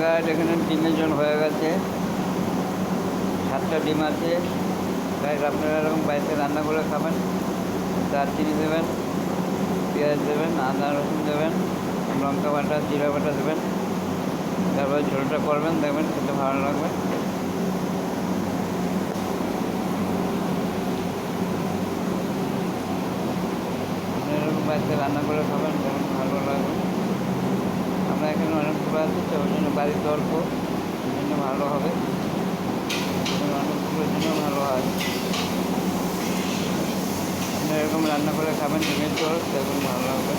গাছ এখানে ডিমের জন্য হয়ে গেছে, 7টা ডিম আছে। গাছ আপনারা এরকম বাড়িতে রান্না করে খাবেন। দারচিনি দেবেন, পেঁয়াজ দেবেন, আদা রসুন দেবেন, লঙ্কা বাটা, জিরা বাটা দেবেন। তারপরে ঝোলটা করবেন, দেখবেন খেতে ভালো লাগবে। আপনি এরকম বাড়িতে রান্না করে খাবেন, দেখবেন ভালো লাগবে। আমরা এখানে অনেকগুলো আছে, তো ওই জন্য বাড়িতে অল্প, ওই জন্য ভালো হবে। অনেকগুলোর জন্য ভালো হয়। আপনি এরকম রান্না করে খাবেন, ডিমের ঝোল, দেখবেন ভালো লাগবে।